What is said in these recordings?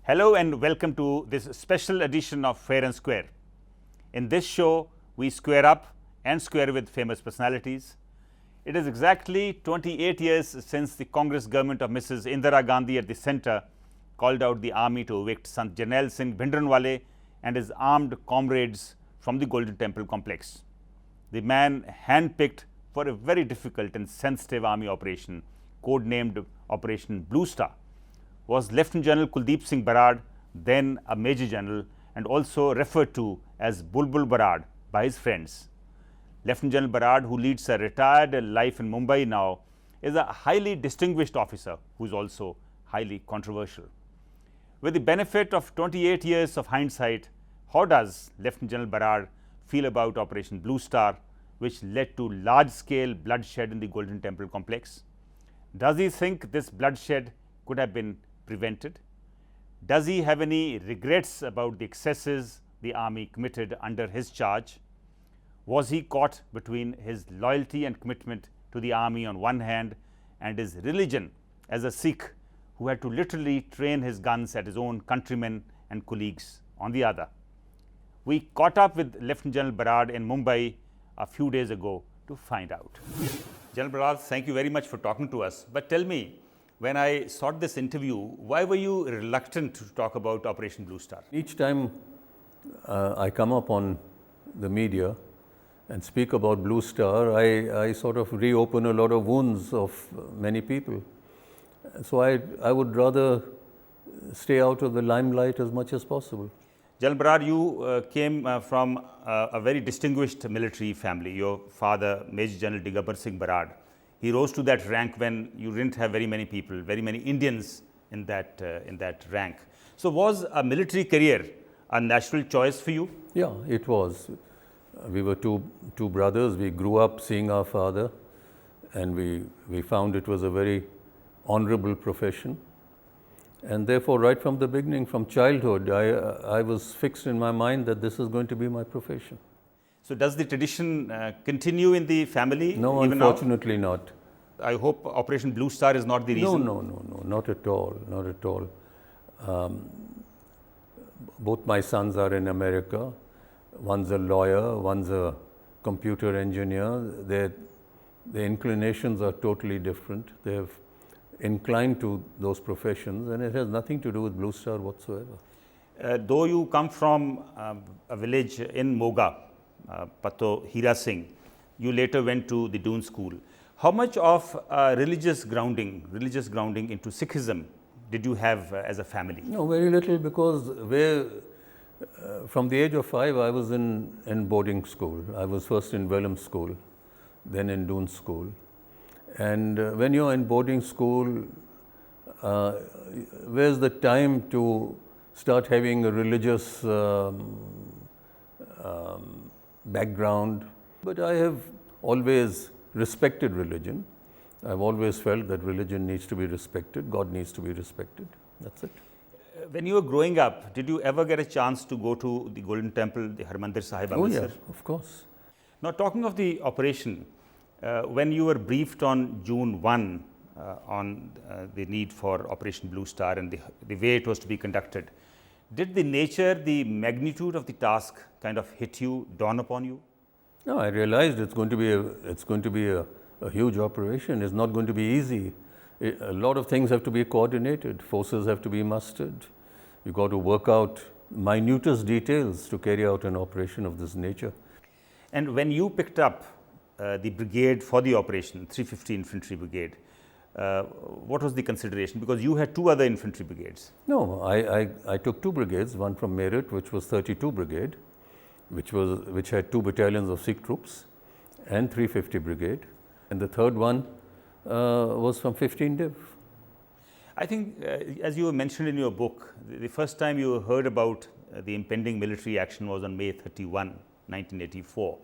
Hello and welcome to this special edition of Fair and Square. In this show, we square up and square with famous personalities. It is exactly 28 years since the Congress government of Mrs. Indira Gandhi at the centre called out the army to evict Sant Jarnail Singh Bhindranwale and his armed comrades from the Golden Temple complex. The man handpicked for a very difficult and sensitive army operation, codenamed Operation Blue Star, was Lieutenant General Kuldeep Singh Brar, then a Major General, and also referred to as Bulbul Brar by his friends. Lieutenant General Brar, who leads a retired life in Mumbai now, is a highly distinguished officer who is also highly controversial. With the benefit of 28 years of hindsight, how does Lieutenant General Brar feel about Operation Blue Star, which led to large-scale bloodshed in the Golden Temple complex? Does he think this bloodshed could have been prevented? Does he have any regrets about the excesses the army committed under his charge? Was he caught between his loyalty and commitment to the army on one hand and his religion as a Sikh who had to literally train his guns at his own countrymen and colleagues on the other? We caught up with Lieutenant General Brar in Mumbai a few days ago to find out. General Brar, thank you very much for talking to us. But tell me, when I sought this interview, why were you reluctant to talk about Operation Blue Star? Each time I come up on the media and speak about Blue Star, I sort of reopen a lot of wounds of many people. So I would rather stay out of the limelight as much as possible. General Brar, you came from a very distinguished military family. Your father, Major General Digambara Singh Brar, he rose to that rank when you didn't have very many people, very many Indians in that rank. So was a military career a natural choice for you? Yeah, it was. We were two brothers. We grew up seeing our father, and we found it was a very honorable profession. And therefore, right from the beginning, from childhood, I was fixed in my mind that this is going to be my profession. So does the tradition continue in the family? No, even unfortunately now? not. I hope Operation Blue Star is not the reason. No, not at all, not at all. Both my sons are in America. One's a lawyer, one's a computer engineer. Their inclinations are totally different. They've inclined to those professions, and it has nothing to do with Blue Star whatsoever. Though you come from a village in Moga, Pato Hira Singh, you later went to the Doon School. How much of religious grounding into Sikhism did you have as a family? No, very little, because from the age of 5 I was in boarding school. I was first in Welham School, then in Doon School. And when you're in boarding school, where's the time to start having a religious background? But I have always respected religion. I've always felt that religion needs to be respected, God needs to be respected. That's it. When you were growing up, did you ever get a chance to go to the Golden Temple, the Harmandir Sahib Amritsar? Oh yeah, of course. Now, talking of the operation, when you were briefed on June 1 on the need for Operation Blue Star and the way it was to be conducted, did the nature, the magnitude of the task kind of hit you, dawn upon you? No, I realized it's going to be a huge operation. It's not going to be easy. A lot of things have to be coordinated. Forces have to be mustered. You've got to work out minutest details to carry out an operation of this nature. And when you picked up the brigade for the operation, 350 Infantry Brigade, what was the consideration? Because you had 2 other infantry brigades. No, I took 2 brigades, one from Meerut, which was 32 Brigade, which had 2 battalions of Sikh troops, and 350 Brigade. And the third one was from 15 Div. I think, as you mentioned in your book, the first time you heard about the impending military action was on May 31, 1984.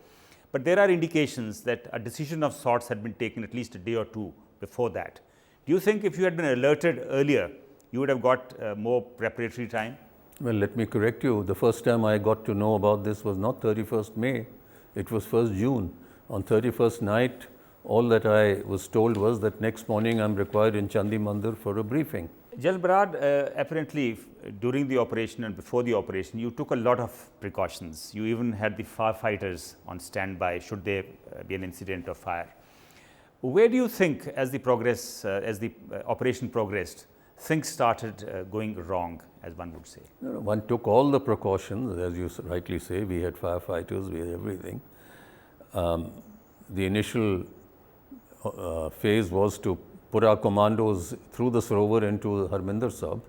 But there are indications that a decision of sorts had been taken at least a day or 2 before that. Do you think if you had been alerted earlier, you would have got more preparatory time? Well, let me correct you. The first time I got to know about this was not 31st May, it was 1st June. On 31st night, all that I was told was that next morning I'm required in Chandi Mandir for a briefing. General Brar, apparently during the operation and before the operation, you took a lot of precautions. You even had the firefighters on standby should there be an incident of fire. Where do you think, as the operation progressed, things started going wrong, as one would say? No, one took all the precautions, as you rightly say. We had firefighters, we had everything. The initial phase was to put our commandos through the Sarovar into Harminder Sahib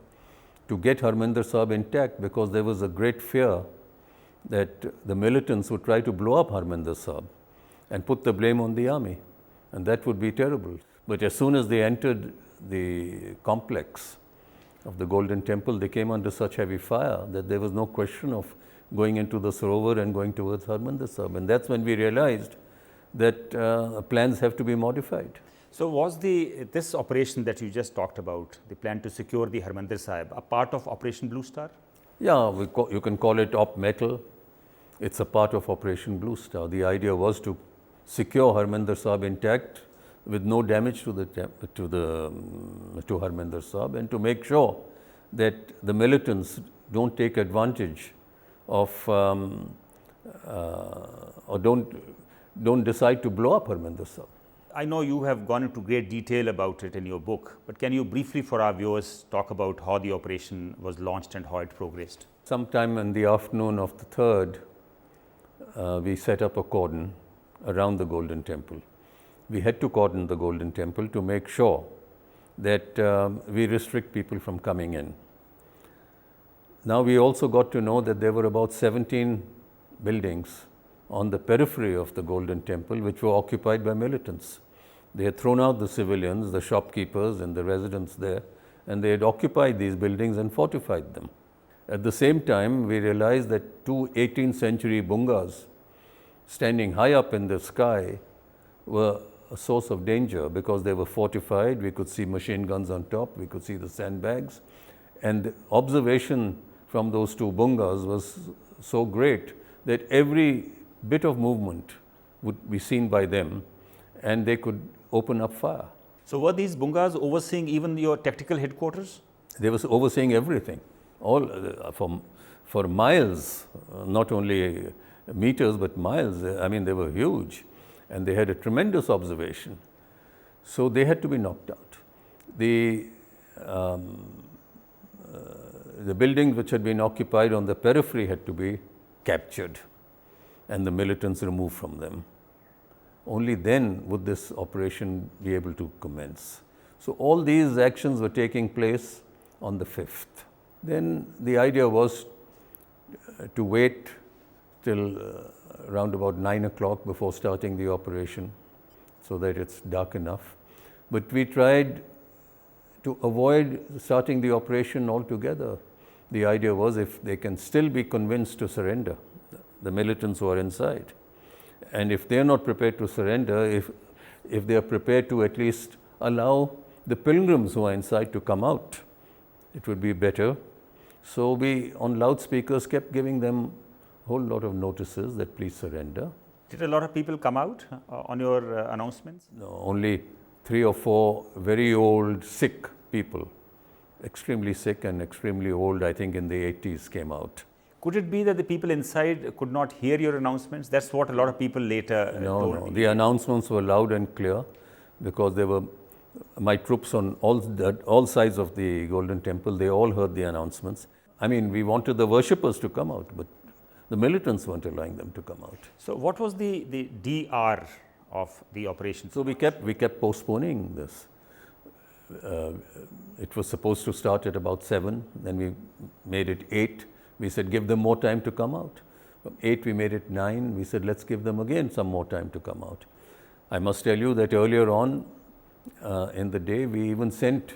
to get Harminder Sahib intact, because there was a great fear that the militants would try to blow up Harminder Sahib and put the blame on the army, and that would be terrible. But as soon as they entered the complex of the Golden Temple, they came under such heavy fire that there was no question of going into the Sarovar and going towards Harminder Sahib. And that's when we realized that plans have to be modified. So was this operation that you just talked about, the plan to secure the Harminder Sahib, a part of Operation Blue Star? Yeah, you can call it Op Metal. It's a part of Operation Blue Star. The idea was to secure Harminder Sahib intact with no damage to Harminder Sahib, and to make sure that the militants don't take advantage of or don't decide to blow up Harminder Sahib. I know you have gone into great detail about it in your book, but can you briefly for our viewers talk about how the operation was launched and how it progressed? Sometime in the afternoon of the 3rd, we set up a cordon around the Golden Temple. We had to cordon the Golden Temple to make sure that we restrict people from coming in. Now we also got to know that there were about 17 buildings on the periphery of the Golden Temple which were occupied by militants. They had thrown out the civilians, the shopkeepers and the residents there, and they had occupied these buildings and fortified them. At the same time, we realized that two 18th century bungas standing high up in the sky were a source of danger, because they were fortified. We could see machine guns on top, we could see the sandbags, and the observation from those two bungas was so great that every bit of movement would be seen by them, and they could open up fire. So were these bungas overseeing even your tactical headquarters? They were overseeing everything, all for miles, not only meters but miles. I mean, they were huge, and they had a tremendous observation. So they had to be knocked out. The buildings which had been occupied on the periphery had to be captured and the militants removed from them. Only then would this operation be able to commence. So all these actions were taking place on the 5th. Then the idea was to wait till around about 9 o'clock before starting the operation, so that it's dark enough. But we tried to avoid starting the operation altogether. The idea was, if they can still be convinced to surrender, the militants who are inside, and if they are not prepared to surrender, if they are prepared to at least allow the pilgrims who are inside to come out, it would be better. So we, on loudspeakers, kept giving them a whole lot of notices that please surrender. Did a lot of people come out on your announcements? No, only 3 or 4 very old, sick people, extremely sick and extremely old, I think in the 80s, came out. Could it be that the people inside could not hear your announcements? That's what a lot of people later told me. No, the announcements were loud and clear, because there were my troops on all sides of the Golden Temple. They all heard the announcements. I mean, we wanted the worshippers to come out, but the militants weren't allowing them to come out. So what was the DR of the operation? So we kept postponing this. It was supposed to start at about 7, then we made it 8. We said, give them more time to come out. From 8 we made it 9. We said, let's give them again some more time to come out. I must tell you that earlier on in the day, we even sent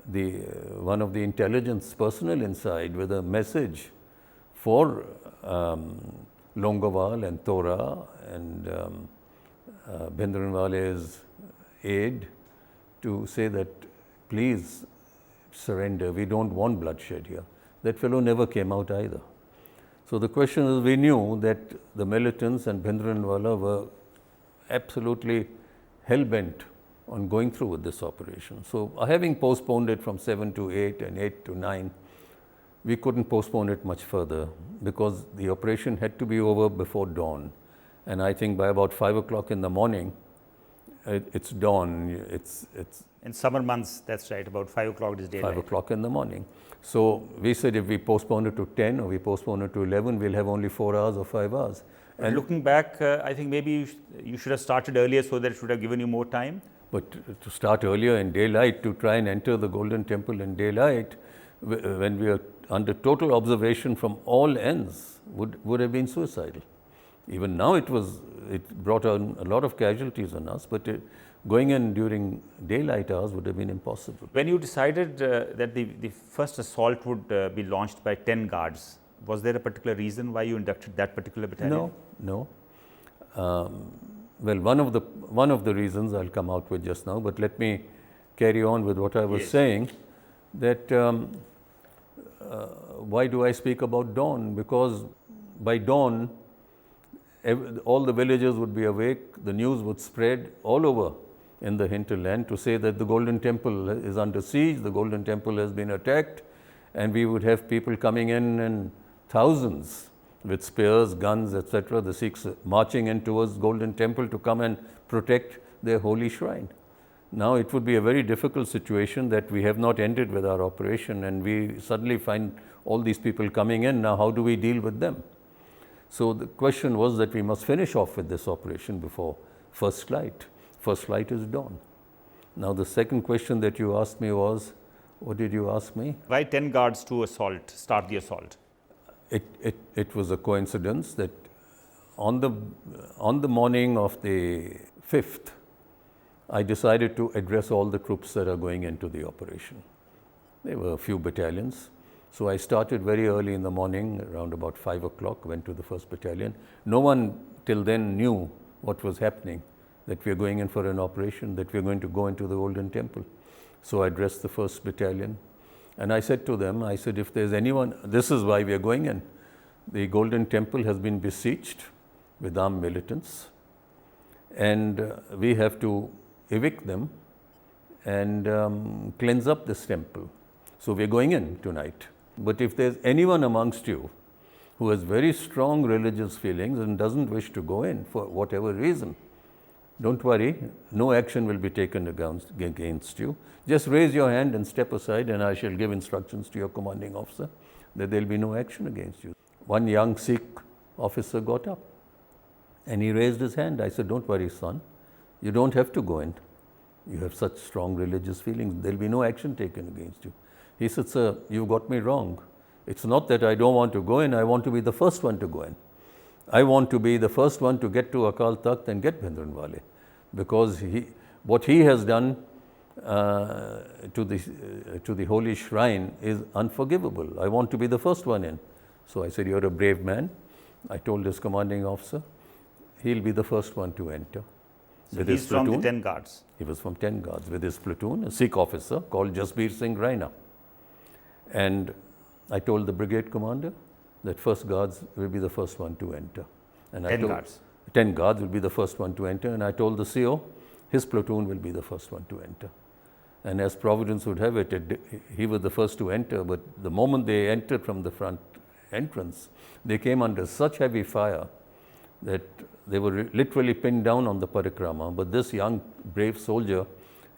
one of the intelligence personnel inside with a message for Longowal and Tora and Bhindranwale's aide, to say that please surrender, we don't want bloodshed here. That fellow never came out either. So the question is, we knew that the militants and Bhindranwala were absolutely hell-bent on going through with this operation. So having postponed it from 7 to 8 and 8 to 9, we couldn't postpone it much further because the operation had to be over before dawn. And I think by about 5 o'clock in the morning, it's dawn. It's in summer months, that's right, about 5 o'clock is daylight. 5 o'clock in the morning. So we said if we postpone it to 10 or we postpone it to 11, we'll have only 4 hours or 5 hours. And looking back, I think maybe you should have started earlier so that it should have given you more time. But to start earlier in daylight, to try and enter the Golden Temple in daylight, when we are under total observation from all ends, would have been suicidal. Even now it brought on a lot of casualties on us, but going in during daylight hours would have been impossible. When you decided that the first assault would be launched by 10 guards, was there a particular reason why you inducted that particular battalion? No. Well, one of the reasons I'll come out with just now, but let me carry on with what I was saying, that why do I speak about dawn? Because by dawn, all the villagers would be awake, the news would spread all over in the hinterland to say that the Golden Temple is under siege, the Golden Temple has been attacked, and we would have people coming in thousands with spears, guns, etc., the Sikhs marching in towards Golden Temple to come and protect their holy shrine. Now it would be a very difficult situation that we have not ended with our operation and we suddenly find all these people coming in. Now how do we deal with them? So the question was that we must finish off with this operation before first light. First light is dawn. Now the second question that you asked me was, what did you ask me? Why 10 guards to start the assault? It was a coincidence that on the morning of the 5th, I decided to address all the troops that are going into the operation. There were a few battalions. So I started very early in the morning, around about 5 o'clock, went to the 1st battalion. No one till then knew what was happening, that we are going in for an operation, that we are going to go into the Golden Temple. So I addressed the 1st battalion and I said to them, I said, if there's anyone, this is why we are going in. The Golden Temple has been besieged with armed militants and we have to evict them and cleanse up this temple. So we are going in tonight. But if there's anyone amongst you who has very strong religious feelings and doesn't wish to go in for whatever reason, don't worry, no action will be taken against you. Just raise your hand and step aside and I shall give instructions to your commanding officer that there will be no action against you. One young Sikh officer got up and he raised his hand. I said, don't worry, son, you don't have to go in. You have such strong religious feelings, there will be no action taken against you. He said, sir, you got me wrong. It's not that I don't want to go in, I want to be the first one to go in. I want to be the first one to get to Akal Takht and get Bhindranwale, because what he has done to the holy shrine is unforgivable. I want to be the first one in. So I said, you're a brave man. I told his commanding officer, he'll be the first one to enter. So he's from the 10 guards? He was from 10 guards with his platoon, a Sikh officer called Jasbir Singh Raina. And I told the brigade commander that 1st guards will be the first one to enter. And 10 guards? 10 guards will be the first one to enter. And I told the CO, his platoon will be the first one to enter. And as Providence would have it, he was the first to enter. But the moment they entered from the front entrance, they came under such heavy fire that they were literally pinned down on the parikrama. But this young, brave soldier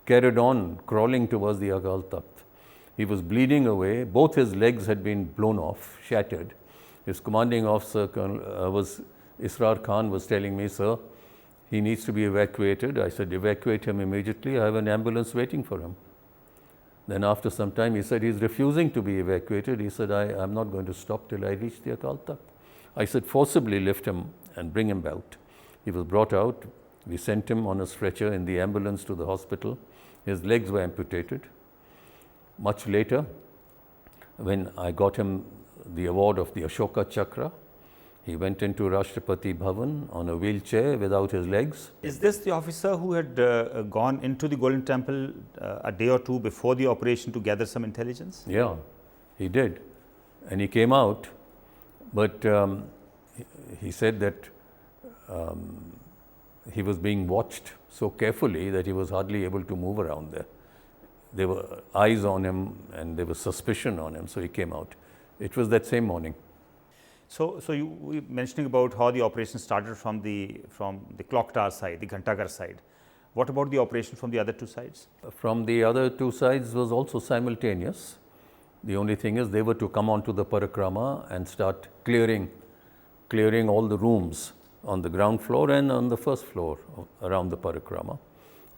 carried on crawling towards the Akal Takht. He was bleeding away. Both his legs had been blown off, shattered. His commanding officer, Israr Khan, was telling me, sir, he needs to be evacuated. I said, evacuate him immediately. I have an ambulance waiting for him. Then after some time, he said, he's refusing to be evacuated. He said, I'm not going to stop till I reach the Akal Takht. I said, forcibly lift him and bring him out. He was brought out. We sent him on a stretcher in the ambulance to the hospital. His legs were amputated. Much later, when I got him the award of the Ashoka Chakra, he went into Rashtrapati Bhavan on a wheelchair without his legs. Is this the officer who had gone into the Golden Temple a day or two before the operation to gather some intelligence? Yeah, he did. And he came out, but he said that he was being watched so carefully that he was hardly able to move around there. There were eyes on him and there was suspicion on him, so he came out. It was that same morning. So you were mentioning about how the operation started from the clock tower side, the Ghantaghar side. What about the operation from the other two sides? From the other two sides was also simultaneous. The only thing is they were to come onto the parikrama and start clearing all the rooms on the ground floor and on the first floor around the parikrama.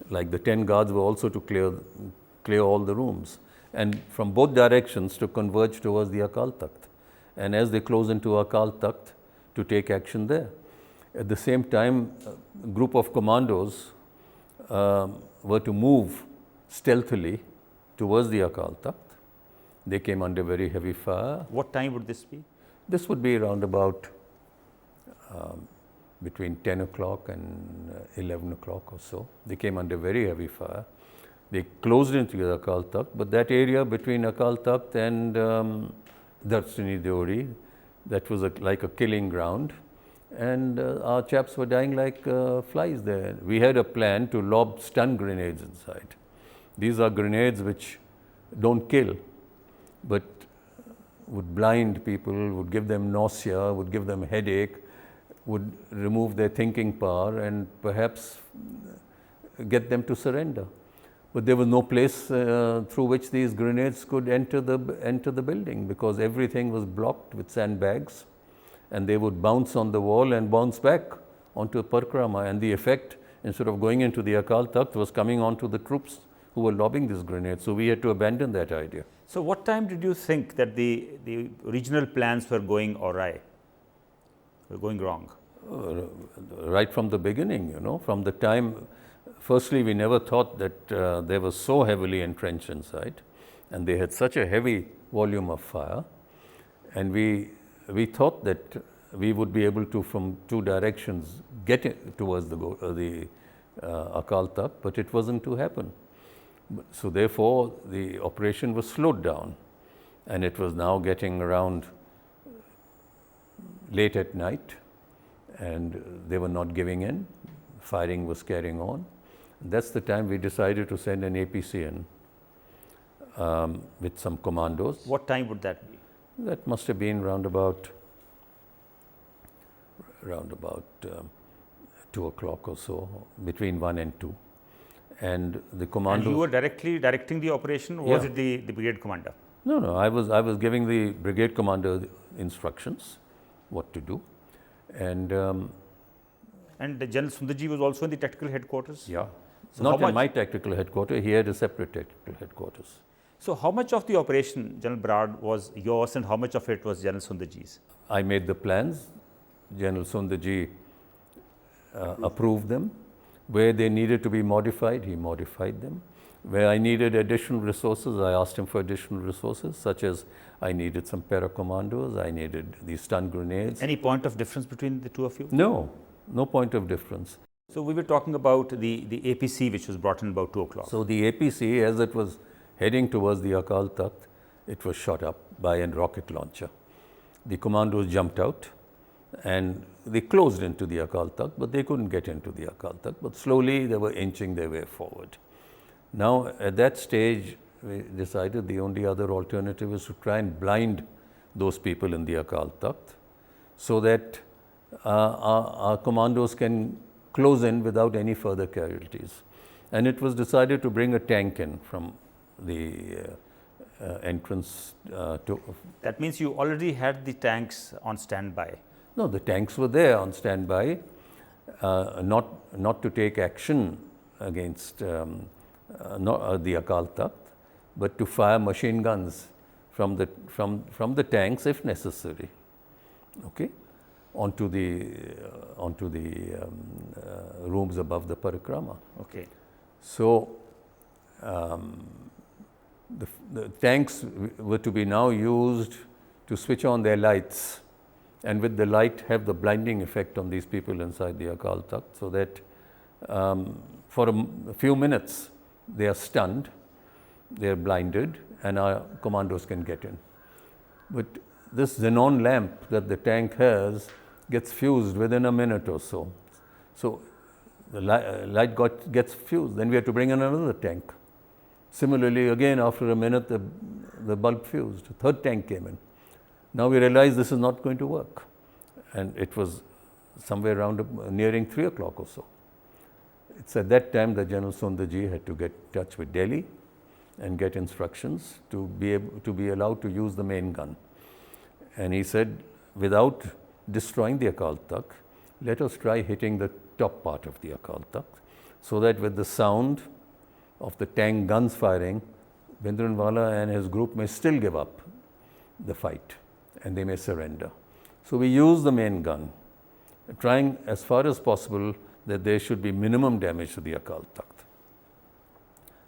Like the 10 guards were also to clear all the rooms, and from both directions to converge towards the Akal Takht. And as they close into Akal Takht, to take action there. At the same time, a group of commandos were to move stealthily towards the Akal Takht. They came under very heavy fire. What time would this be? This would be around about between 10 o'clock and 11 o'clock or so. They came under very heavy fire. They closed into the Akal Takht, but that area between Akal Takht and Darshini Deori, that was like a killing ground, and our chaps were dying like flies there. We had a plan to lob stun grenades inside. These are grenades which don't kill, but would blind people, would give them nausea, would give them headache, would remove their thinking power and perhaps get them to surrender. But there was no place through which these grenades could enter the building, because everything was blocked with sandbags, and they would bounce on the wall and bounce back onto the parikrama, and the effect, instead of going into the Akal Takht, was coming onto the troops who were lobbing these grenades. So we had to abandon that idea. So what time did you think that the original plans were going awry, were going wrong? Right from the beginning, from the time. Firstly, we never thought that they were so heavily entrenched inside, and they had such a heavy volume of fire, and we thought that we would be able to, from two directions, get towards the Akal Takht, but it wasn't to happen. So therefore, the operation was slowed down, and it was now getting around late at night, and they were not giving in. Firing was carrying on. That's the time we decided to send an APC in with some commandos. What time would that be? That must have been round about 2 o'clock or so, between 1 and 2. And the commandos. And you were directly directing the operation, or was it the brigade commander? No, I was giving the brigade commander instructions what to do. And General Sundarji was also in the tactical headquarters? Yeah. So not in my tactical headquarters, he had a separate tactical headquarters. So how much of the operation, General Brar, was yours, and how much of it was General Sundarji's? I made the plans. General Sundarji approved them. Where they needed to be modified, he modified them. Where I needed additional resources, I asked him for additional resources, such as I needed some para-commandos, I needed these stun grenades. Any point of difference between the two of you? No point of difference. So we were talking about the APC, which was brought in about 2 o'clock. So the APC, as it was heading towards the Akal Takht, it was shot up by a rocket launcher. The commandos jumped out and they closed into the Akal Takht, but they couldn't get into the Akal Takht. But slowly they were inching their way forward. Now at that stage, we decided the only other alternative is to try and blind those people in the Akal Takht, so that our commandos can close in without any further casualties. And it was decided to bring a tank in from the entrance to. That means you already had the tanks on standby. No, the tanks were there on standby, not to take action against the Akal Takht, but to fire machine guns from the tanks if necessary. Okay, onto the rooms above the parikrama. Okay. So the tanks were to be now used to switch on their lights, and with the light have the blinding effect on these people inside the Akal Takht, so that for a few minutes they are stunned, they are blinded, and our commandos can get in. But this xenon lamp that the tank has gets fused within a minute or so. So the light gets fused. Then we had to bring in another tank. Similarly, again, after a minute, the bulb fused. A third tank came in. Now we realized this is not going to work. And it was somewhere around nearing 3 o'clock or so. It's at that time that General Sundarji had to get in touch with Delhi and get instructions to be allowed to use the main gun. And he said, without destroying the Akal Takht, let us try hitting the top part of the Akal Takht, so that with the sound of the tank guns firing, Bhindranwala and his group may still give up the fight and they may surrender. So we used the main gun, trying as far as possible that there should be minimum damage to the Akal Takht.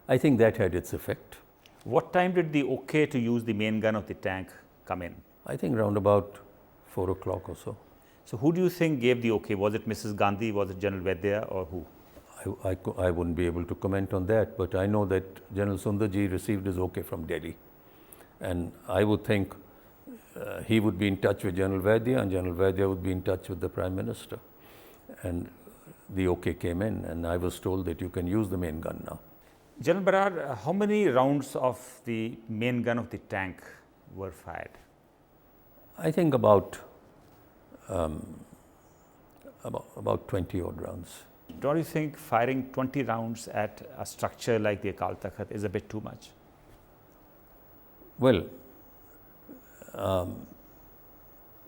I think that had its effect. What time did the okay to use the main gun of the tank come in? I think round about 4 o'clock or so. So who do you think gave the okay? Was it Mrs. Gandhi, was it General Vaidya, or who? I wouldn't be able to comment on that, but I know that General Sundarji received his okay from Delhi. And I would think he would be in touch with General Vaidya, and General Vaidya would be in touch with the Prime Minister. And the okay came in, and I was told that you can use the main gun now. General Brar, how many rounds of the main gun of the tank were fired? I think about 20 odd rounds. Don't you think firing 20 rounds at a structure like the Akal Takht is a bit too much? Well,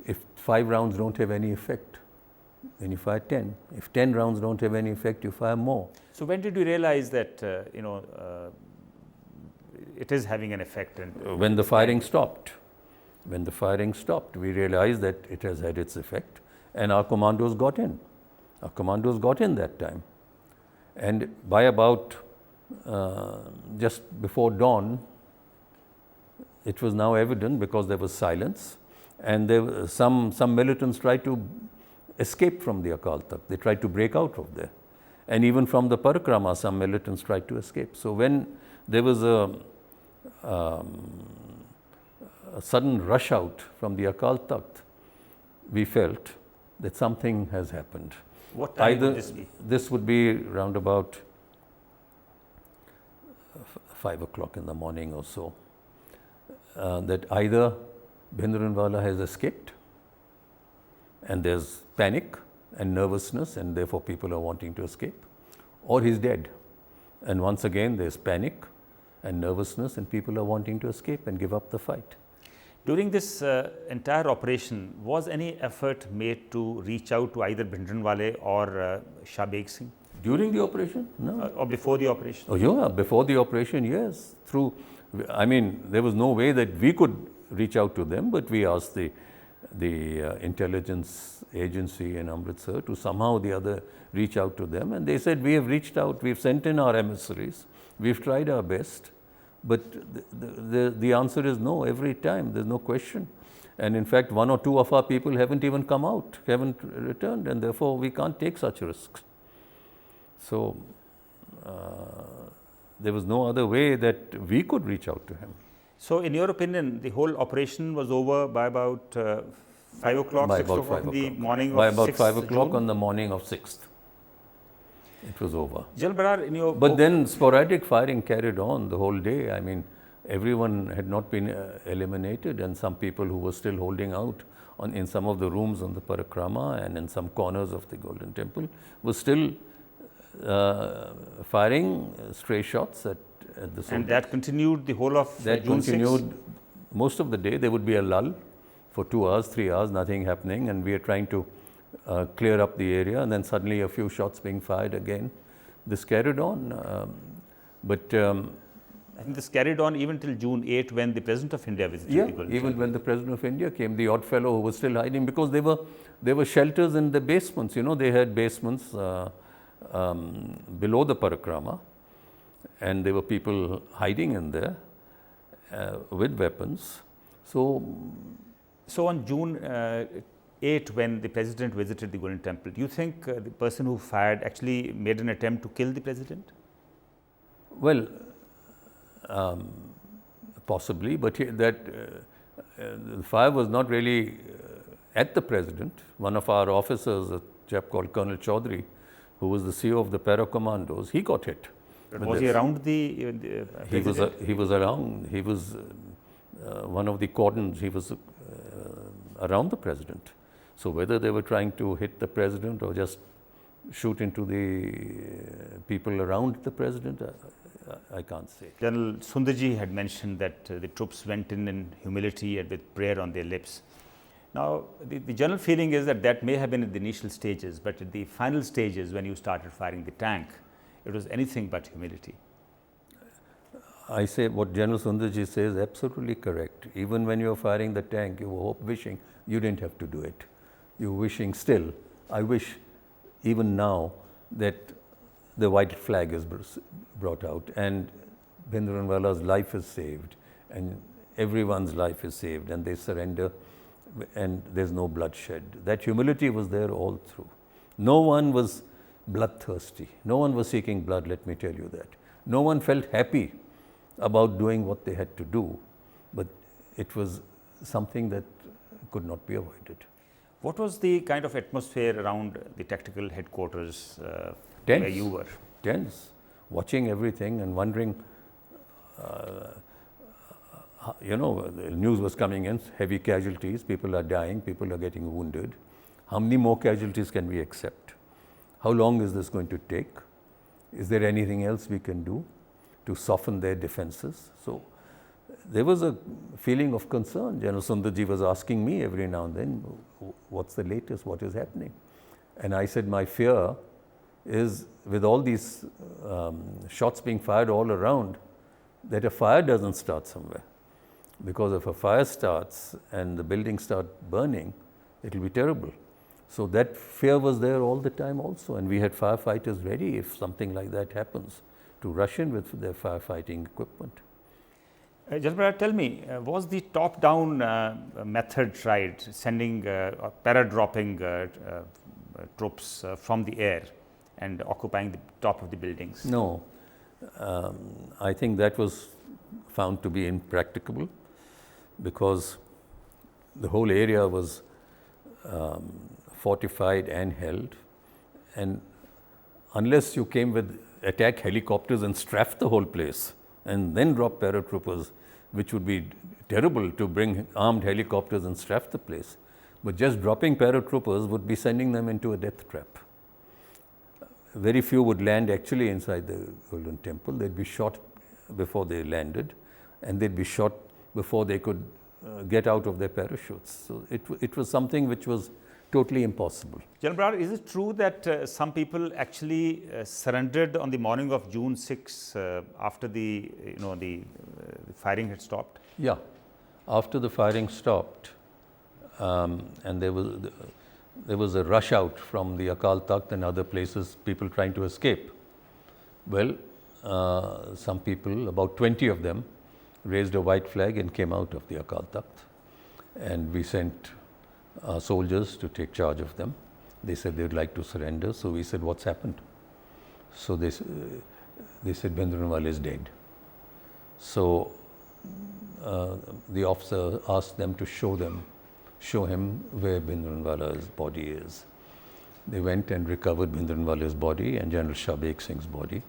if 5 rounds don't have any effect, then you fire 10. If 10 rounds don't have any effect, you fire more. So when did you realize that it is having an effect? When the firing stopped. When the firing stopped, we realized that it has had its effect, and our commandos got in. Our commandos got in that time. And by about just before dawn, it was now evident, because there was silence, and there some militants tried to escape from the Akal Takht. They tried to break out of there. And even from the Parikrama, some militants tried to escape. So when there was a sudden rush out from the Akal Takht, we felt that something has happened. What time would this be? This would be round about 5 o'clock in the morning or so. That either Bhindranwala has escaped, and there's panic and nervousness, and therefore people are wanting to escape, or he's dead. And once again, there's panic and nervousness, and people are wanting to escape and give up the fight. During this entire operation, was any effort made to reach out to either Bhindranwale or Shah Beg Singh? During the operation? No. Or before the operation? Oh yeah, before the operation, yes. There was no way that we could reach out to them, but we asked the intelligence agency in Amritsar to somehow or the other reach out to them, and they said, we have reached out, we've sent in our emissaries, we've tried our best, but the answer is no every time. There's no question. And in fact, 1 or 2 of our people haven't even come out, haven't returned, and therefore we can't take such risks. So there was no other way that we could reach out to him. So in your opinion, the whole operation was over by about 5 o'clock, 6 o'clock in the morning of 6th By about 5 o'clock June? on the morning of 6th. It was over. General Brar, in your But then sporadic firing carried on the whole day. I mean, everyone had not been eliminated, and some people who were still holding out in some of the rooms on the Parikrama and in some corners of the Golden Temple were still firing stray shots at the soldiers. And that continued the whole of That June 6th? continued most of the day. There would be a lull for 2 hours, 3 hours, nothing happening, and we are trying to clear up the area, and then suddenly a few shots being fired again. This carried on. I think this carried on even till June 8 when the President of India visited the Golden even Temple. when the President of India came, the odd fellow who was still hiding, because there were shelters in the basements. You know, they had basements below the Parikrama, and there were people hiding in there with weapons. So on June 8, when the President visited the Golden Temple, do you think the person who fired actually made an attempt to kill the President? Well, possibly, but the fire was not really at the President. One of our officers, a chap called Colonel Chaudhary, who was the CEO of the para commandos, he got hit. Was he around the He was around. He was one of the cordons. He was around the president. So whether they were trying to hit the president or just shoot into the people around the president, I can't say. General Sundarji had mentioned that the troops went in humility and with prayer on their lips. Now, the general feeling is that that may have been in the initial stages, but at the final stages, when you started firing the tank, it was anything but humility. I say what General Sundarji says is absolutely correct. Even when you were firing the tank, you were wishing you didn't have to do it. You were wishing still, I wish even now that the white flag is brought out and Bhindranwala's life is saved and everyone's life is saved and they surrender and there's no bloodshed. That humility was there all through. No one was bloodthirsty. No one was seeking blood, let me tell you that. No one felt happy about doing what they had to do, but it was something that could not be avoided. What was the kind of atmosphere around the tactical headquarters Tense. where you were? Tense, watching everything and wondering, the news was coming in, heavy casualties, people are dying, people are getting wounded. How many more casualties can we accept? How long is this going to take? Is there anything else we can do to soften their defenses? So there was a feeling of concern. General Sundarji was asking me every now and then, what's the latest, what is happening? And I said, my fear is with all these shots being fired all around, that a fire doesn't start somewhere. Because if a fire starts and the buildings start burning, it will be terrible. So that fear was there all the time also, and we had firefighters ready if something like that happens to rush in with their firefighting equipment. General Brar, tell me, was the top-down method tried, sending para-dropping troops from the air and occupying the top of the buildings? No, I think that was found to be impracticable because the whole area was fortified and held, and unless you came with attack helicopters and strafed the whole place and then drop paratroopers, which would be terrible to bring armed helicopters and strafe the place, but just dropping paratroopers would be sending them into a death trap. Very few would land actually inside the Golden Temple. They'd be shot before they landed, and they'd be shot before they could get out of their parachutes. So it was something which was totally impossible. General Brar, is it true that some people actually surrendered on the morning of June 6 after the firing had stopped? Yeah, after the firing stopped, and there was a rush out from the Akal Takht and other places, people trying to escape. Well, some people, about 20 of them, raised a white flag and came out of the Akal Takht, and we sent soldiers to take charge of them. They said they would like to surrender, so we said, what's happened? So they said Bhindranwale is dead. So the officer asked them to show him where Bhindranwala's body is. They went and recovered Bhindranwale's body and General Shabeg Singh's body.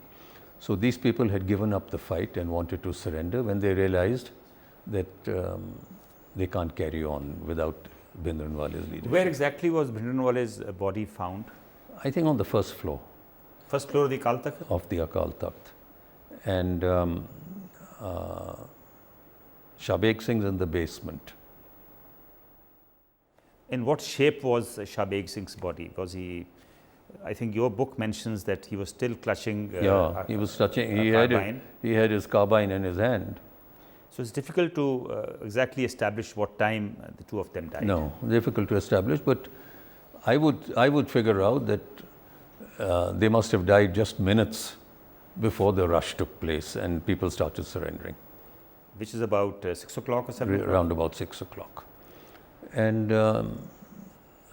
So these people had given up the fight and wanted to surrender when they realized that they can't carry on without Bhindranwale's leadership. Where exactly was Bhindranwale's body found? I think on the first floor. First floor of the Akal Takht? Of the Akal Takht. And Shabeg Singh's in the basement. In what shape was Shabeg Singh's body? Was he, I think your book mentions that he was still clutching he was touching, he had his carbine in his hand. So it's difficult to exactly establish what time the two of them died. No, difficult to establish, but I would figure out that they must have died just minutes before the rush took place and people started surrendering. Which is about 6 o'clock or 7 o'clock? Around about 6 o'clock. And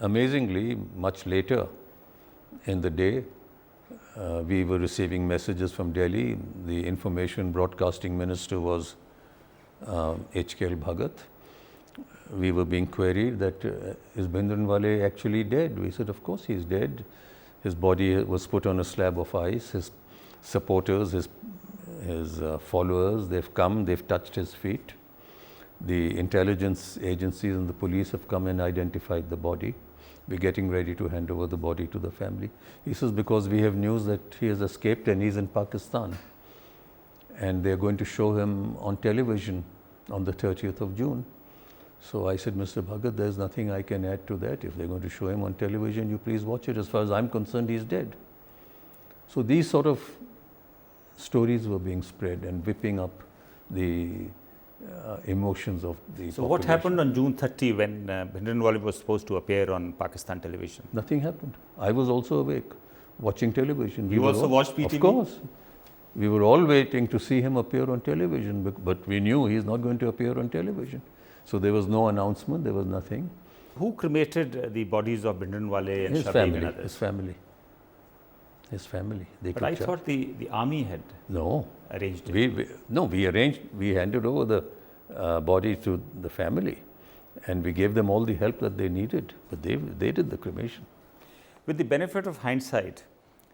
amazingly, much later in the day, we were receiving messages from Delhi. The information broadcasting minister was H.K.L. Bhagat. We were being queried that is Bhindranwale actually dead? We said, of course he's dead. His body was put on a slab of ice. His supporters, his followers, they've come, they've touched his feet. The intelligence agencies and the police have come and identified the body. We're getting ready to hand over the body to the family. He says, because we have news that he has escaped and he's in Pakistan. And they're going to show him on television on the 30th of June. So I said, Mr. Bhagat, there's nothing I can add to that. If they're going to show him on television, you please watch it. As far as I'm concerned, he's dead. So these sort of stories were being spread and whipping up the emotions of the So what happened on June 30 when Bhindranwale was supposed to appear on Pakistan television? Nothing happened. I was also awake, watching television. You also watched PTV? Of course. We were all waiting to see him appear on television, but we knew he's not going to appear on television. So there was no announcement, there was nothing. Who cremated the bodies of Bhindranwale and His Shafiq family, and others? his family. His family. They But I thought the army had arranged it. We arranged, we handed over the body to the family and we gave them all the help that they needed, but they did the cremation. With the benefit of hindsight,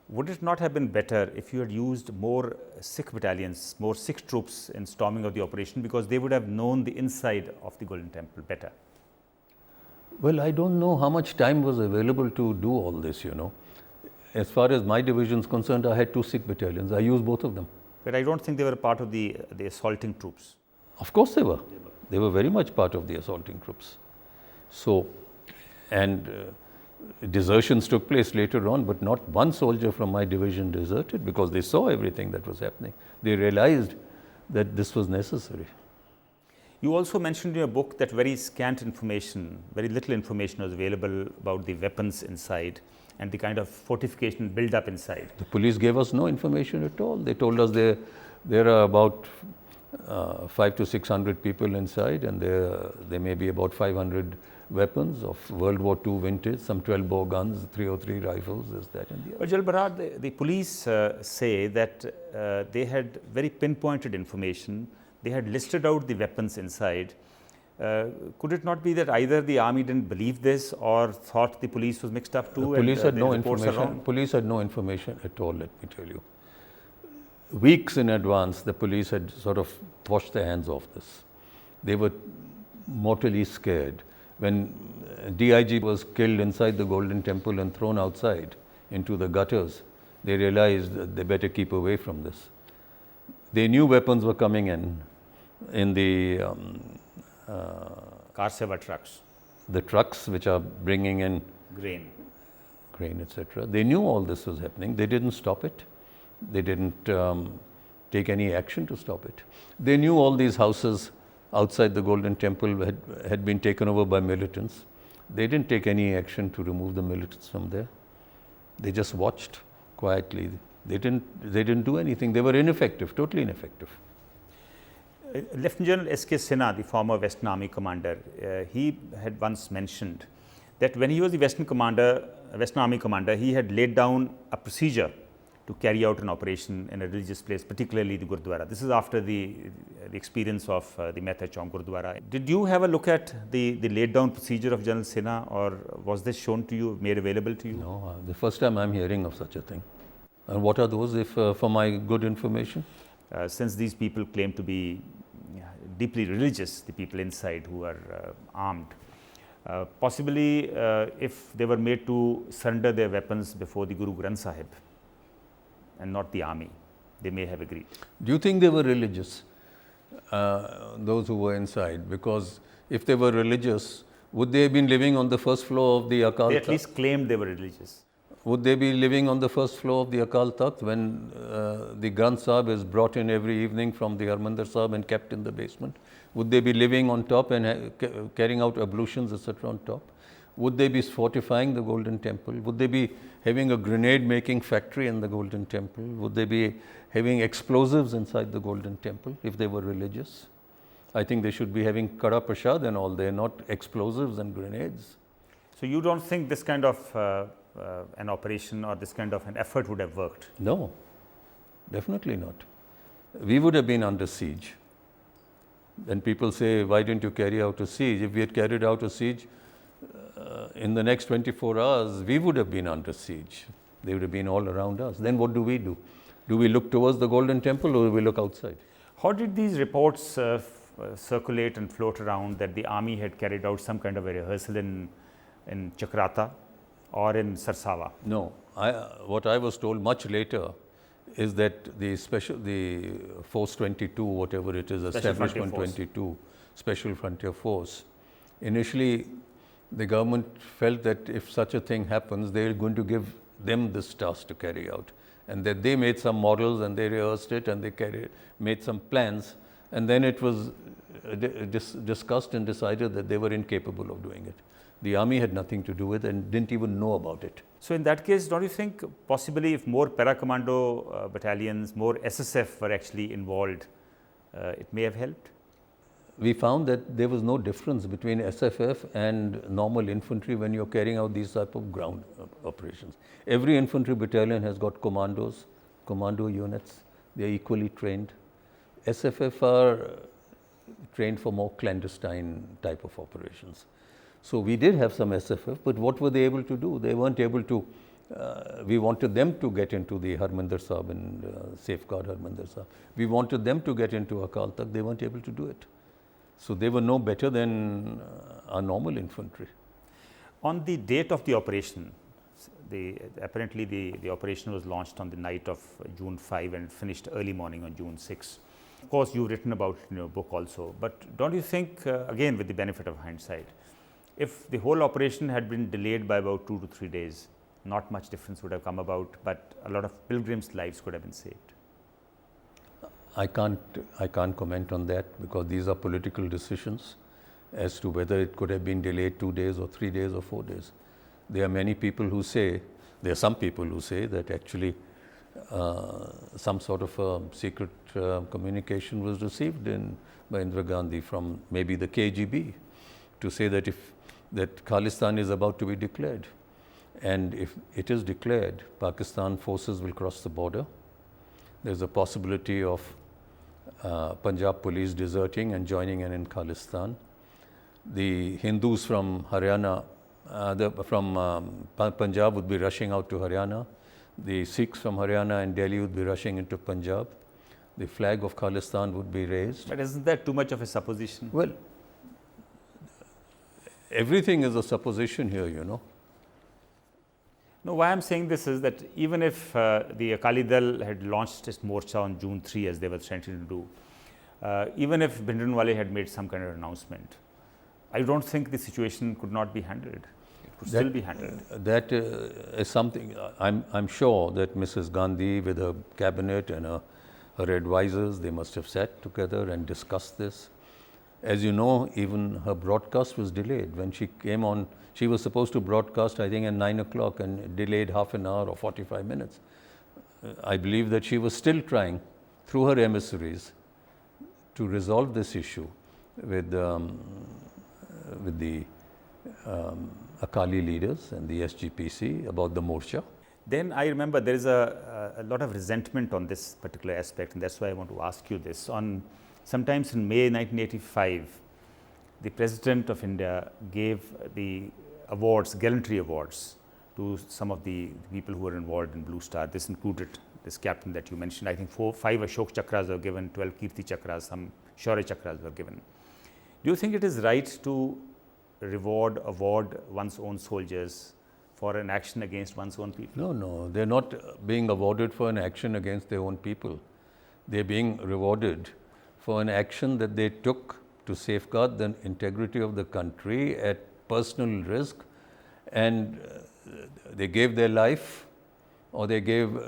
would it not have been better if you had used more Sikh battalions, more Sikh troops in storming of the operation, because they would have known the inside of the Golden Temple better? Well, I don't know how much time was available to do all this, you know. As far as my division is concerned, I had 2 Sikh battalions. I used both of them. But I don't think they were part of the assaulting troops. Of course they were. They were very much part of the assaulting troops. So, and desertions took place later on, but not one soldier from my division deserted because they saw everything that was happening. They realized that this was necessary. You also mentioned in your book that very scant information, very little information was available about the weapons inside and the kind of fortification build up inside. The police gave us no information at all. They told us there are about 500 to 600 people inside, and there may be about 500 weapons of World War II vintage, some 12 bore guns, 303 rifles, this, that and the other. But General Brar, the police say that they had very pinpointed information. They had listed out the weapons inside. Could it not be that either the army didn't believe this or thought the police was mixed up too? The police had no information. Police had no information at all, let me tell you. Weeks in advance, the police had sort of washed their hands off this. They were mortally scared. When DIG was killed inside the Golden Temple and thrown outside into the gutters, they realized that they better keep away from this. They knew weapons were coming in the Car Seva trucks. The trucks which are bringing in grain, etc. They knew all this was happening. They didn't stop it. They didn't take any action to stop it. They knew all these houses outside the Golden Temple had been taken over by militants. They didn't take any action to remove the militants from there. They just watched quietly. They didn't do anything. They were ineffective, totally ineffective. Lieutenant General S.K. Sinha, the former Western Army commander, he had once mentioned that when he was the Western Army commander, he had laid down a procedure to carry out an operation in a religious place, particularly the Gurdwara. This is after the experience of the Mehta Chowk Gurdwara. Did you have a look at the laid down procedure of General Sinha, or was this shown to you, made available to you? No, the first time I'm hearing of such a thing. And what are those, if for my good information? Since these people claim to be deeply religious, the people inside who are armed, possibly if they were made to surrender their weapons before the Guru Granth Sahib and not the army, they may have agreed. Do you think they were religious, those who were inside? Because if they were religious, would they have been living on the first floor of the Akal Takht? They at least claimed they were religious. Would they be living on the first floor of the Akal Takht when the Granth Sahib is brought in every evening from the Harmandir Sahib and kept in the basement? Would they be living on top and carrying out ablutions, etc. on top? Would they be fortifying the Golden Temple? Would they be having a grenade making factory in the Golden Temple? Would they be having explosives inside the Golden Temple if they were religious? I think they should be having Kada Prasad and all there, not explosives and grenades. So you don't think this kind of an operation or this kind of an effort would have worked? No, definitely not. We would have been under siege. When people say, why didn't you carry out a siege? If we had carried out a siege, in the next 24 hours, we would have been under siege. They would have been all around us. Then what do we do? Do we look towards the Golden Temple or do we look outside? How did these reports circulate and float around that the army had carried out some kind of a rehearsal in Chakrata or in Sarsawa? No. What I was told much later is that the Force 22, whatever it is, Establishment 22, Special Frontier Force, initially the government felt that if such a thing happens, they are going to give them this task to carry out. And that they made some models and they rehearsed it and they made some plans, and then it was discussed and decided that they were incapable of doing it. The army had nothing to do with it and didn't even know about it. So in that case, don't you think possibly if more para-commando battalions, more SSF were actually involved, it may have helped? We found that there was no difference between SFF and normal infantry when you're carrying out these type of ground operations. Every infantry battalion has got commandos, commando units. They're equally trained. SFF are trained for more clandestine type of operations. So we did have some SFF, but what were they able to do? They weren't able to. We wanted them to get into the Harmandir Sahib and safeguard Harmandir Sahib. We wanted them to get into Akal Takht. They weren't able to do it. So they were no better than our normal infantry. On the date of the operation, apparently the operation was launched on the night of June 5 and finished early morning on June 6. Of course, you've written about it in your book also, but don't you think, again with the benefit of hindsight, if the whole operation had been delayed by about 2 to 3 days, not much difference would have come about, but a lot of pilgrims' lives could have been saved? I can't comment on that because these are political decisions as to whether it could have been delayed 2 days or 3 days or 4 days. There are many people who say, there are some people who say that actually some sort of secret communication was received by Indira Gandhi from maybe the KGB to say that that Khalistan is about to be declared. And if it is declared, Pakistan forces will cross the border. There's a possibility of Punjab police deserting and joining in Khalistan. The Hindus from Haryana, from Punjab would be rushing out to Haryana. The Sikhs from Haryana and Delhi would be rushing into Punjab. The flag of Khalistan would be raised. But isn't that too much of a supposition? Well, everything is a supposition here, you know. No, why I'm saying this is that even if the Akali Dal had launched its morcha on June 3 as they were trying to do, even if Bhindranwale had made some kind of announcement, I don't think the situation could not be handled. It could still be handled. That is something, I'm sure that Mrs. Gandhi with her cabinet and her advisors, they must have sat together and discussed this. As you know, even her broadcast was delayed. When she came on, she was supposed to broadcast, I think, at 9 o'clock and delayed half an hour or 45 minutes. I believe that she was still trying, through her emissaries, to resolve this issue with the Akali leaders and the SGPC about the morcha. Then I remember there is a lot of resentment on this particular aspect, and that's why I want to ask you this. Sometimes in May 1985, the President of India gave the awards, gallantry awards, to some of the people who were involved in Blue Star. This included this captain that you mentioned. I think 5 Ashok Chakras were given, 12 Kirti Chakras, some Shaurya Chakras were given. Do you think it is right to award one's own soldiers for an action against one's own people? No, they're not being awarded for an action against their own people. They're being rewarded for an action that they took to safeguard the integrity of the country at personal risk, and they gave their life or they gave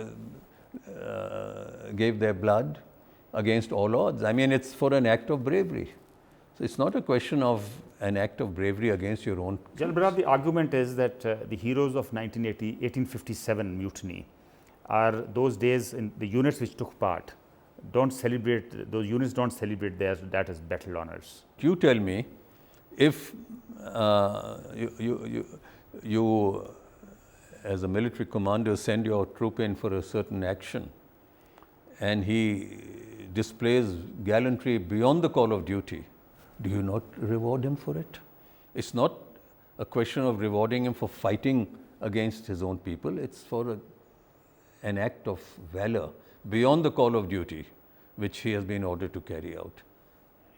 their blood against all odds. I mean, it's for an act of bravery. So it's not a question of an act of bravery against your own. General Brar, the argument is that the heroes of 1857 mutiny are those days in the units which took part. Those units don't celebrate that as battle honors. You tell me, if you as a military commander send your troop in for a certain action and he displays gallantry beyond the call of duty, do you not reward him for it? It's not a question of rewarding him for fighting against his own people. It's for an act of valor beyond the call of duty which he has been ordered to carry out,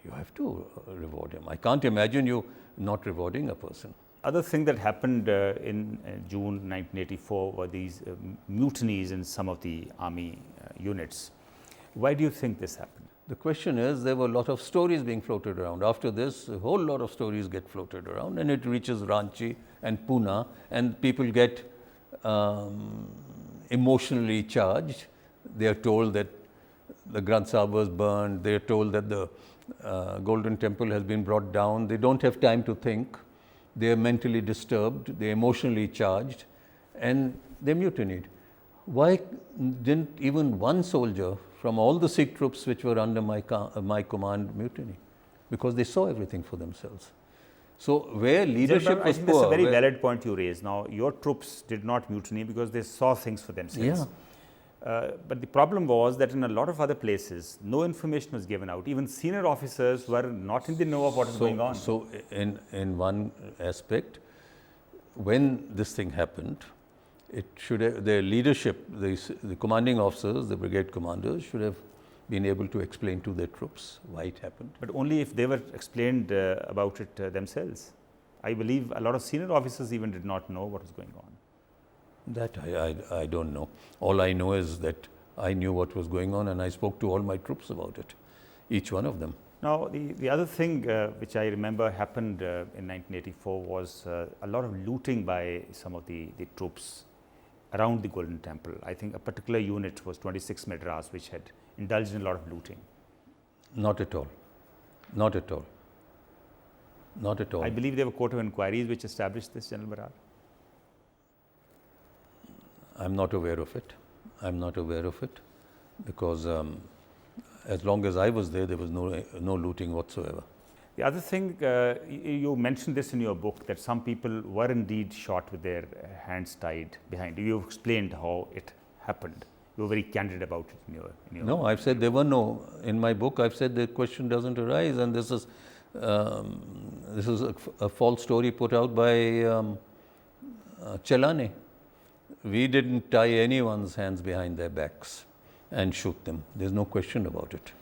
you have to reward him. I can't imagine you not rewarding a person. Other thing that happened in June 1984 were these mutinies in some of the army units. Why do you think this happened? The question is, there were a lot of stories being floated around. After this, a whole lot of stories get floated around, and it reaches Ranchi and Pune, and people get emotionally charged. They are told that the Granth Sahib was burned. They are told that the Golden Temple has been brought down. They don't have time to think. They are mentally disturbed. They are emotionally charged, and they mutinied. Why didn't even one soldier from all the Sikh troops which were under my command mutiny? Because they saw everything for themselves. So where leadership was I think poor. that's a very valid point you raised. Now, your troops did not mutiny because they saw things for themselves. Yeah. But the problem was that in a lot of other places, no information was given out. Even senior officers were not in the know of what was going on. So in one aspect, when this thing happened, it should have, the leadership, the commanding officers, the brigade commanders should have been able to explain to their troops why it happened. But only if they were explained about it themselves. I believe a lot of senior officers even did not know what was going on. That I don't know. All I know is that I knew what was going on, and I spoke to all my troops about it, each one of them. Now, the other thing which I remember happened in 1984 was a lot of looting by some of the troops around the Golden Temple. I think a particular unit was 26 Madras, which had indulged in a lot of looting. Not at all. Not at all. Not at all. I believe there were court of inquiries which established this, General Brar. I'm not aware of it. I'm not aware of it because as long as I was there, there was no looting whatsoever. The other thing, you mentioned this in your book, that some people were indeed shot with their hands tied behind. You explained how it happened. You were very candid about it in your No, I've said there were no, in my book I've said the question doesn't arise, and this is a false story put out by Chelane. We didn't tie anyone's hands behind their backs and shoot them. There's no question about it.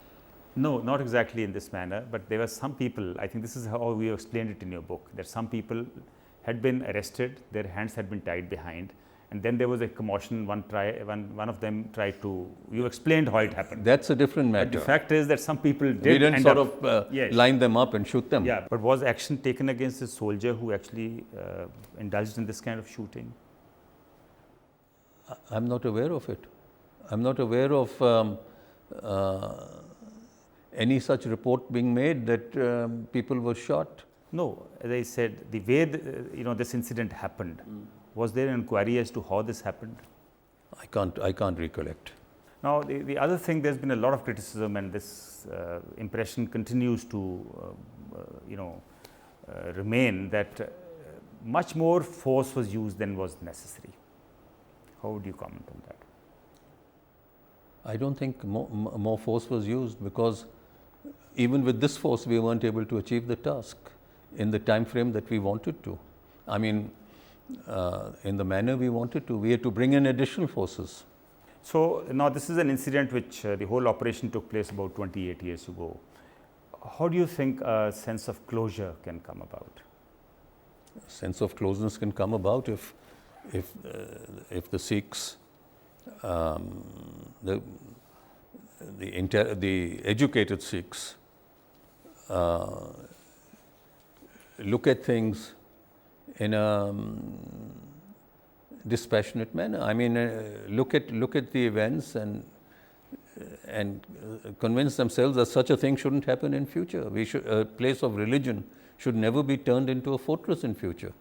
No, not exactly in this manner, but there were some people, I think this is how we explained it in your book, that some people had been arrested, their hands had been tied behind, and then there was a commotion, one of them tried to, you explained how it happened. That's a different matter. But the fact is that some people did we didn't end sort up, of line them up and shoot them. Yeah, but was action taken against a soldier who actually indulged in this kind of shooting? I'm not aware of it. I'm not aware of any such report being made that people were shot. No, as I said, the way this incident happened, was there an inquiry as to how this happened? I can't recollect. Now, the other thing, there's been a lot of criticism, and this impression continues to remain, that much more force was used than was necessary. How would you comment on that? I don't think more force was used, because even with this force we weren't able to achieve the task in the time frame that we wanted to. I mean, in the manner we wanted to. We had to bring in additional forces. So now this is an incident which the whole operation took place about 28 years ago. How do you think a sense of closure can come about? A sense of closeness can come about if the Sikhs, the educated Sikhs, look at things in a dispassionate manner. I mean, look at the events and convince themselves that such a thing shouldn't happen in future. A place of religion should never be turned into a fortress in future.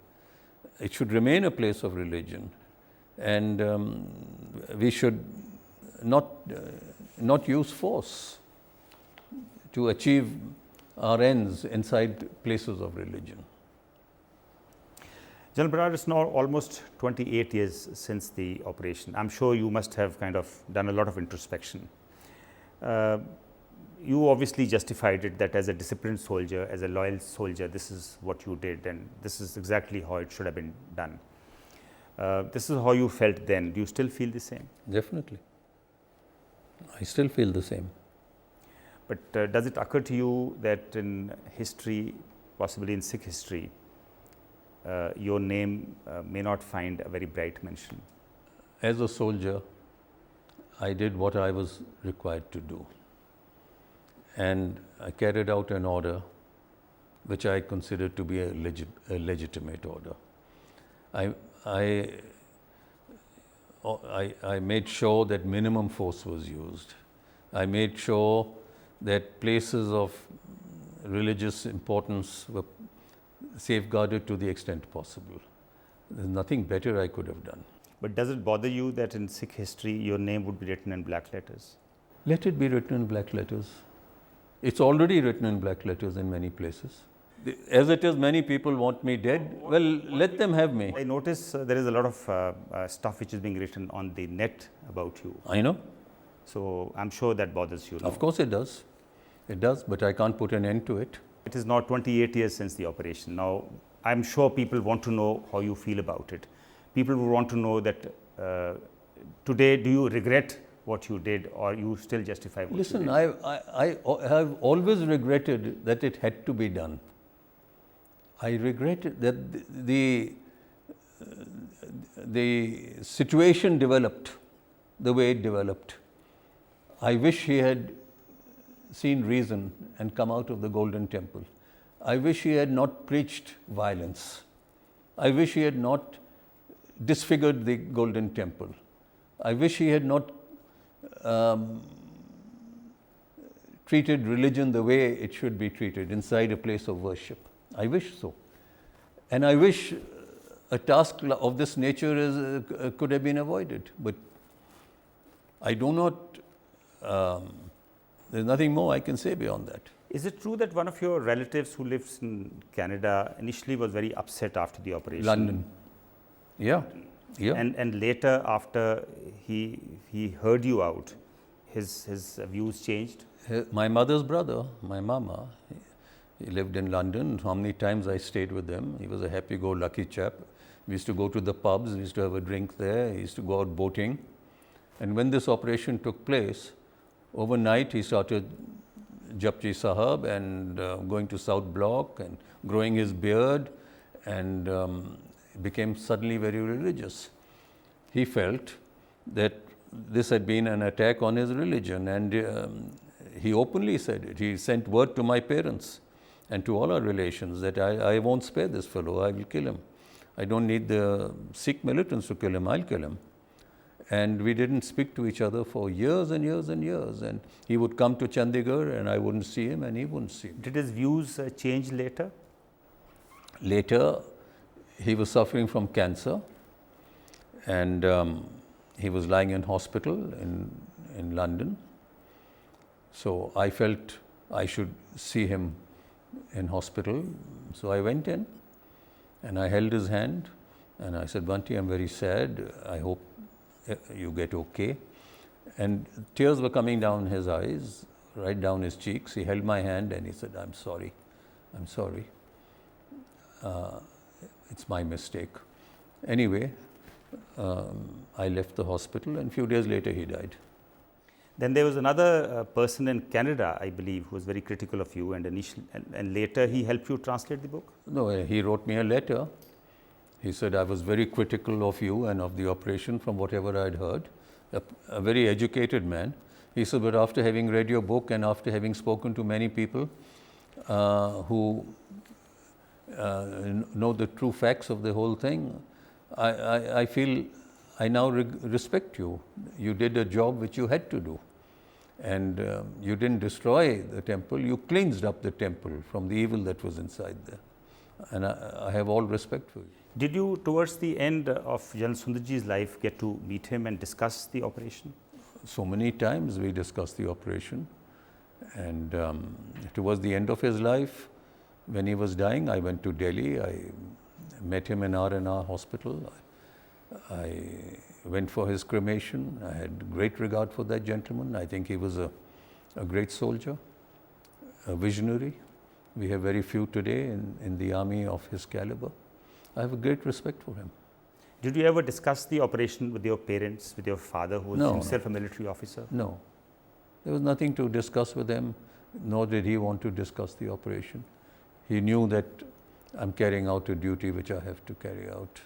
It should remain a place of religion, and we should not use force to achieve our ends inside places of religion. General Brar, it's now almost 28 years since the operation. I'm sure you must have kind of done a lot of introspection. You obviously justified it that as a disciplined soldier, as a loyal soldier, this is what you did, and this is exactly how it should have been done. This is how you felt then. Do you still feel the same? Definitely. I still feel the same. But does it occur to you that in history, possibly in Sikh history, your name may not find a very bright mention? As a soldier, I did what I was required to do. And I carried out an order which I considered to be a legitimate order. I made sure that minimum force was used. I made sure that places of religious importance were safeguarded to the extent possible. There's nothing better I could have done. But does it bother you that in Sikh history your name would be written in black letters? Let it be written in black letters. It's already written in black letters in many places. As it is, many people want me dead. Well, let them have me. I notice there is a lot of stuff which is being written on the net about you. I know. So I'm sure that bothers you. No? Of course it does. It does, but I can't put an end to it. It is now 28 years since the operation. Now, I'm sure people want to know how you feel about it. People would want to know that today, do you regret what you did, or you still justify what you did? Listen, I have always regretted that it had to be done. I regretted that the situation developed the way it developed. I wish he had seen reason and come out of the Golden Temple. I wish he had not preached violence. I wish he had not disfigured the Golden Temple. I wish he had not treated religion the way it should be treated inside a place of worship. I wish so. And I wish a task of this nature could have been avoided. But I do not, there's nothing more I can say beyond that. Is it true that one of your relatives who lives in Canada initially was very upset after the operation? London. Yeah. Yeah. And later, after he heard you out, his views changed? My mother's brother, my mama, he lived in London. How many times I stayed with him. He was a happy-go-lucky chap. We used to go to the pubs, we used to have a drink there, he used to go out boating. And when this operation took place, overnight he started Japji Sahab and going to South Block and growing his beard and became suddenly very religious. He felt that this had been an attack on his religion, and he openly said it. He sent word to my parents and to all our relations that I won't spare this fellow, I will kill him. I don't need the Sikh militants to kill him, I'll kill him. And we didn't speak to each other for years and years and years. And he would come to Chandigarh and I wouldn't see him and he wouldn't see me. Did his views change later? Later, he was suffering from cancer and he was lying in hospital in London. So I felt I should see him in hospital. So I went in and I held his hand and I said, Bunty, I'm very sad. I hope you get okay. And tears were coming down his eyes, right down his cheeks. He held my hand and he said, I'm sorry. I'm sorry. It's my mistake. Anyway, I left the hospital and a few days later he died. Then there was another person in Canada, I believe, who was very critical of you, and later he helped you translate the book? No, he wrote me a letter. He said, I was very critical of you and of the operation from whatever I had heard. A very educated man. He said, but after having read your book and after having spoken to many people who know the true facts of the whole thing, I feel I now respect you. You did a job which you had to do. And you didn't destroy the temple, you cleansed up the temple from the evil that was inside there. And I have all respect for you. Did you, towards the end of General Sundarji's life, get to meet him and discuss the operation? So many times we discussed the operation. And towards the end of his life, when he was dying, I went to Delhi. I met him in R&R hospital. I went for his cremation. I had great regard for that gentleman. I think he was a great soldier, a visionary. We have very few today in the army of his caliber. I have a great respect for him. Did you ever discuss the operation with your parents, with your father, who was No, himself a military officer? No. There was nothing to discuss with him, nor did he want to discuss the operation. He knew that I'm carrying out a duty which I have to carry out.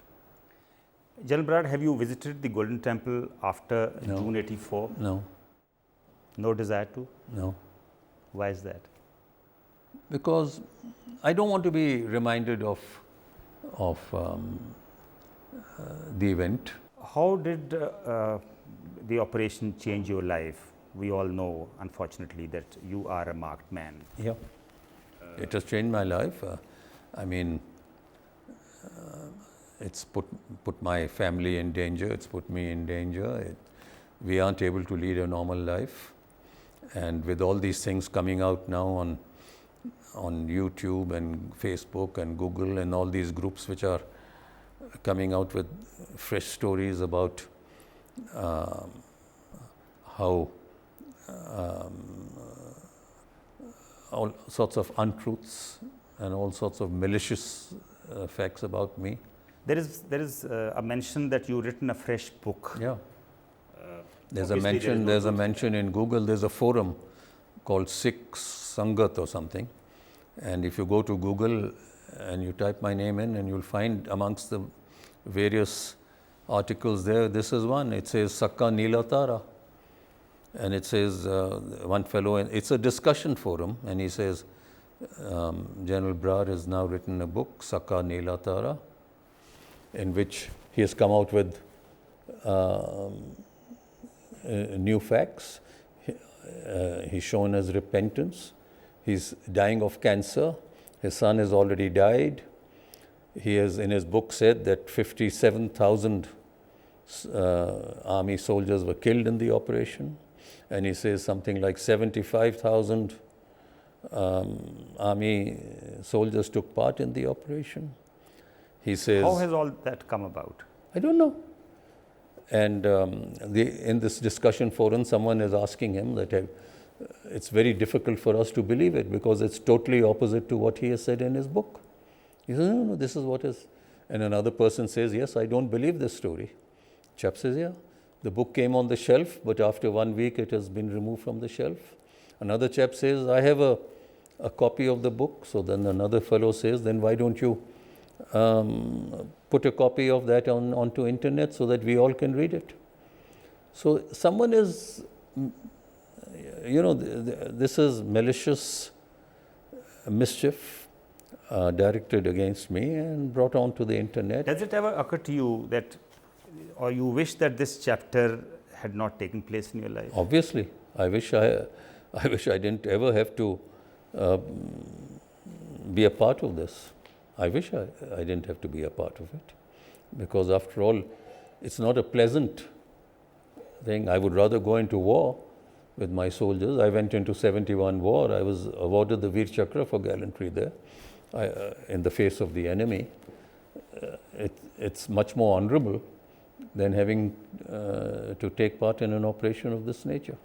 General Brar, have you visited the Golden Temple after No. June 84? No, No desire to? no. Why is that? Because I don't want to be reminded of the event. How did the operation change your life? We all know, unfortunately, that you are a marked man. Yeah. It has changed my life. It's put my family in danger. It's put me in danger. We aren't able to lead a normal life. And with all these things coming out now on YouTube and Facebook and Google and all these groups which are coming out with fresh stories about how all sorts of untruths and all sorts of malicious facts about me. There is a mention that you've written a fresh book. Yeah. There's obviously a mention in Google. There's a forum called Sikh Sangat or something, and if you go to Google and you type my name in, and you'll find amongst the various articles there, this is one. It says Sakka Neela Tara, and it says one fellow. It's a discussion forum, and he says General Brar has now written a book, Sakka Neela Tara, in which he has come out with new facts. He's shown his repentance. He's dying of cancer. His son has already died. He has, in his book, said that 57,000 army soldiers were killed in the operation. And he says something like 75,000 army soldiers took part in the operation. He says... How has all that come about? I don't know. And in this discussion forum, someone is asking him that it's very difficult for us to believe it because it's totally opposite to what he has said in his book. He says, no, this is what is. And another person says, yes, I don't believe this story. Chap says, yeah, the book came on the shelf, but after 1 week it has been removed from the shelf. Another chap says, I have a copy of the book. So then another fellow says, then why don't you put a copy of that onto internet so that we all can read it. So someone is, this is malicious mischief directed against me and brought onto the internet. Does it ever occur to you that, or you wish that this chapter had not taken place in your life? Obviously, I wish I didn't ever have to be a part of this. I wish I didn't have to be a part of it, because after all, it's not a pleasant thing. I would rather go into war with my soldiers. I went into 71 war. I was awarded the Veer Chakra for gallantry there in the face of the enemy. It's much more honorable than having to take part in an operation of this nature.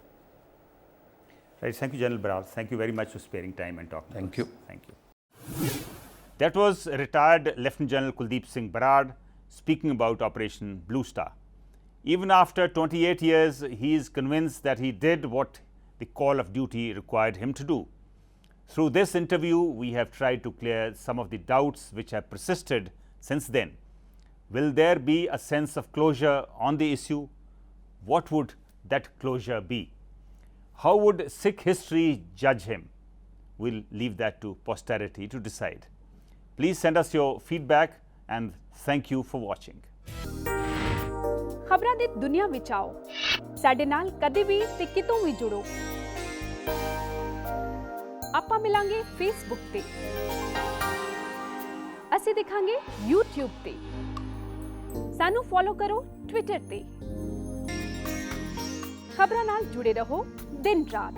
Right. Thank you, General Brar. Thank you very much for sparing time and talking. Thank you. Thank you. That was retired Lieutenant General Kuldeep Singh Brar speaking about Operation Blue Star. Even after 28 years, he is convinced that he did what the call of duty required him to do. Through this interview, we have tried to clear some of the doubts which have persisted since then. Will there be a sense of closure on the issue? What would that closure be? How would Sikh history judge him? We'll leave that to posterity to decide. Please send us your feedback and thank you for watching. ਖਬਰਾਂ ਦੀ ਦੁਨੀਆ ਵਿੱਚ ਆਓ, ਸਾਡੇ ਨਾਲ ਕਦੇ ਵੀ ਤੇ ਕਿਤੋਂ ਵੀ ਜੁੜੋ। ਆਪਾਂ ਮਿਲਾਂਗੇ ਫੇਸਬੁੱਕ ਤੇ, ਅਸੀਂ ਦਿਖਾਂਗੇ YouTube ਤੇ, ਸਾਨੂੰ ਫੋਲੋ ਕਰੋ ਟਵਿੱਟਰ ਤੇ। ਖਬਰਾਂ ਨਾਲ ਜੁੜੇ ਰਹੋ ਦਿਨ ਰਾਤ।